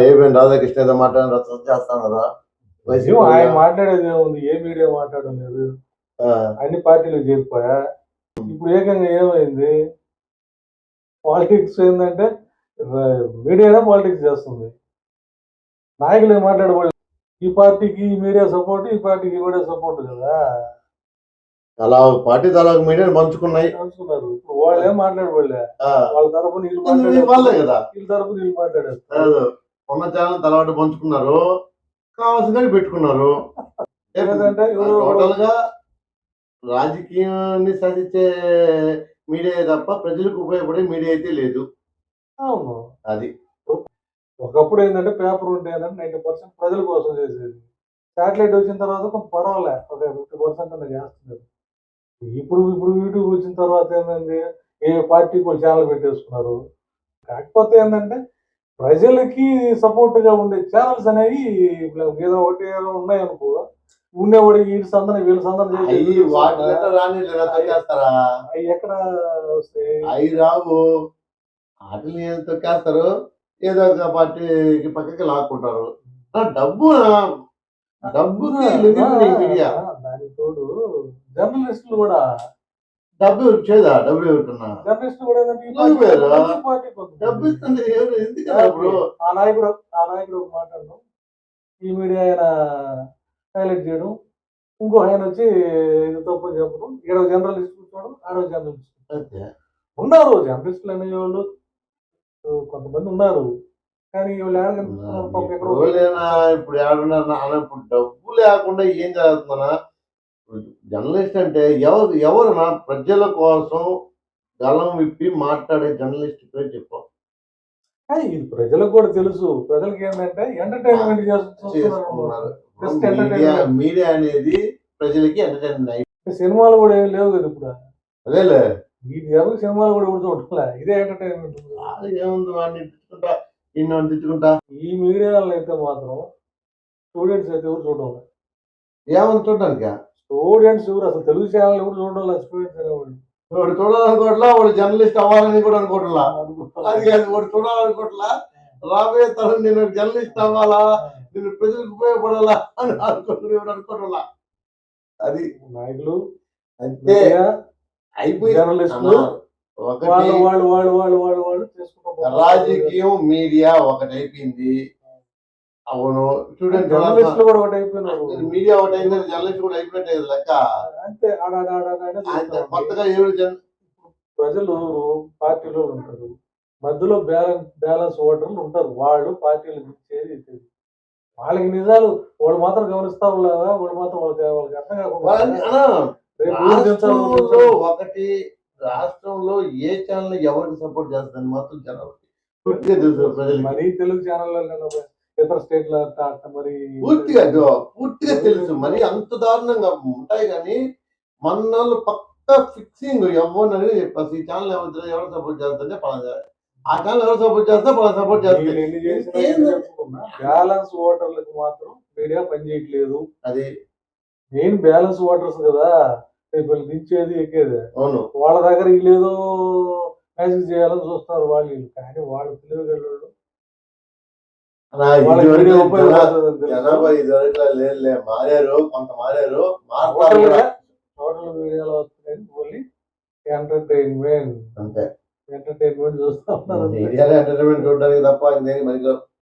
ఏమేమి రాధాకృష్ణ ఏదో మాట్లాడిన రచ్చ చేస్తాను. ఆయన మాట్లాడేది ఏముంది? ఏ మీడియా మాట్లాడలేదు, అన్ని పార్టీలు చేరిపోయా. ఇప్పుడు ఏకంగా ఏమైంది? పాలిటిక్స్ ఏంటంటే మీడియానే పాలిటిక్స్ చేస్తుంది. నాయకులు ఏం మాట్లాడబోలేదు. ఈ పార్టీకి ఈ మీడియా సపోర్ట్, ఈ పార్టీకి ఈ మీడియా సపోర్ట్ కదా. అలా పార్టీ తలాకు మీడియాని పంచుకున్నారు. ఇప్పుడు వాళ్ళు ఏం మాట్లాడబోలే. వాళ్ళ తరపున వాళ్ళే కదా, వీళ్ళ తరపున వీళ్ళు మాట్లాడారు. ఉన్న ఛానల్ తలవాటు పంచుకున్నారు, కావాల్సిందని పెట్టుకున్నారు. టోటల్ గా రాజకీయాన్ని సాధించే మీడియా తప్ప ప్రజలకు ఉపయోగపడే మీడియా అయితే లేదు. అవును, అది ఒకప్పుడు ఏంటంటే పేపర్ ఉంటే 90% ప్రజల కోసం చేసేది. శాటిలైట్ వచ్చిన తర్వాత కొంత పర్వాలే, ఒక 50% అలా చేస్తున్నారు. ఇప్పుడు యూట్యూబ్ వచ్చిన తర్వాత ఏంటంటే ఏ పార్టీ కూడా ఛానల్ పెట్టేసుకున్నారు. కాకపోతే ఏంటంటే ప్రజలకి సపోర్ట్ గా ఉండే ఛానల్స్ అనేవి ఏదో ఒకటి ఏదో ఉన్నాయనుకో, ఉండేవాడు వీడి సందన వీళ్ళ సందన అవి ఎక్కడ వస్తాయి? అవి రావు. వాటిని తొక్కేస్తారు, ఏదో ఒక పార్టీకి పక్కకి లాక్కుంటారు. డబ్బుకి మీడియా. దానికి తోడు జర్నలిస్టులు కూడా డబ్బు వచ్చేదా? డబ్బు ఎవరుకున్నా జర్నలిస్టులు కూడా డబ్బు ఇస్తుంది. ఎందుకు ఆ నాయకుడు ఒక మాట్లాడడం, ఈ మీడియా ఆయన హైలైట్ చేయడం, ఇంకో ఆయన వచ్చి ఇది తప్పు చెప్పడం, ఇక్కడ జర్నలిస్ట్ కూర్చోవడం, ఆడో జర్నలిస్ట్ ఉన్నారు. జర్నలిస్టులు అనేవాళ్ళు కొంతమంది ఉన్నారు, కానీ ఇప్పుడు ఏడున్నారు. ఇప్పుడు డబ్బు లేకుండా ఏం జరుగుతుందన్నా? జర్నలిస్ట్ అంటే ఎవరు నా ప్రజల కోసం గలం విప్పి మాట్లాడే జర్నలిస్ట్ పేరు చెప్పు. ఇది ప్రజలకు కూడా తెలుసు. ప్రజలకి ఏంటంటే ఎంటర్టైన్మెంట్ చేస్తున్నారు. మీడియా అనేది ప్రజలకి ఎంటర్టైన్మెంట్. సినిమాలు కూడా ఏం లేవు కదా ఇప్పుడు. అదేలే, ఎవరు సినిమాలు కూడా చూడట్లే, ఇదే ఎంటర్టైన్మెంట్. ఏముంది, వాడిని తిట్టుకుంటా ఇన్ని తిట్టుకుంటా. ఈ మీడియాలో అయితే మాత్రం స్టూడెంట్స్ అయితే ఎవరు చూడడం ఏమని చూడడానికి. స్టూడెంట్స్ ఎవరు అసలు తెలుగు ఛానల్ ఎవరు చూడాలి? స్టూడెంట్స్ అనేవాళ్ళు వాడు చూడాలనుకోవట్లా, వాడు జర్నలిస్ట్ అవ్వాలని కూడా అనుకోవట్లా. అది కాదు, వాడు చూడాలనుకోవట్లా, రాబోయే తరం నేను జర్నలిస్ట్ అవ్వాలా, నేను ప్రజలకు ఉపయోగపడాలా అని అనుకోవట్లా. అది నాయకులు అంతే అయిపోయి. రాజకీయం మీడియా ఒకటైపోయింది. అవును, స్టూడెంట్ జర్నలిస్టులు కూడా ఒకటి అయిపోయినారు. మీడియా ఒకటి అయింది, జర్నలిస్ట్ కూడా అయిపోయినట్టు లెక్క. అంతే, కొత్తగా ఏడు ప్రజలు పార్టీలో ఉంటారు, మధ్యలో బ్యాలెన్స్ ఓటర్లు ఉంటారు. వాళ్ళు పార్టీలు ఇచ్చేది వాళ్ళకి నిజాలు వాళ్ళు మాత్రం గమనిస్తా ఉండదా? వాళ్ళు మాత్రం వాళ్ళకి అర్థం కాకుండా ఒకటి రాష్ట్రంలో ఏ ఛానల్ ఎవరికి సపోర్ట్ చేస్తుందని మాత్రం జనాలు పూర్తిగా తెలుసు. ప్రజలు మరీ తెలుగు ఛానల్ ఇతర స్టేట్ల మరి పూర్తిగా తెలుసు. మరి అంత దారుణంగా ఉంటాయి, కానీ మన పక్క ఫిక్సింగ్ ఎవరినని చెప్పారు. ఈ ఛానల్ ఎవరు సపోర్ట్ చేస్తుంటే ఆ ఛానల్ ఎవరు సపోర్ట్ చేస్తే సపోర్ట్ చేస్తారు. బ్యాలెన్స్ ఓటర్లకు మాత్రం మీడియా పనిచేయట్లేదు. అది మెయిన్ బ్యాలెన్స్ ఓటర్స్ కదా దించేది ఎక్కేది. అవును, వాళ్ళ దగ్గర వీళ్ళేదో మ్యాజిక్ చేయాలని చూస్తారు వాళ్ళు. కానీ వాళ్ళు తెలియగలరు. జనాభా ఇదివరకు లేదు, మారారు, కొంత మారారు. టోటల్ మీడియాలో వస్తున్నాయి ఓన్లీ ఎంటర్టైన్మెంట్. అంతే, ఎంటర్టైన్మెంట్ చూస్తా ఉన్నారు. ఎంటర్టైన్మెంట్ చూడడానికి తప్ప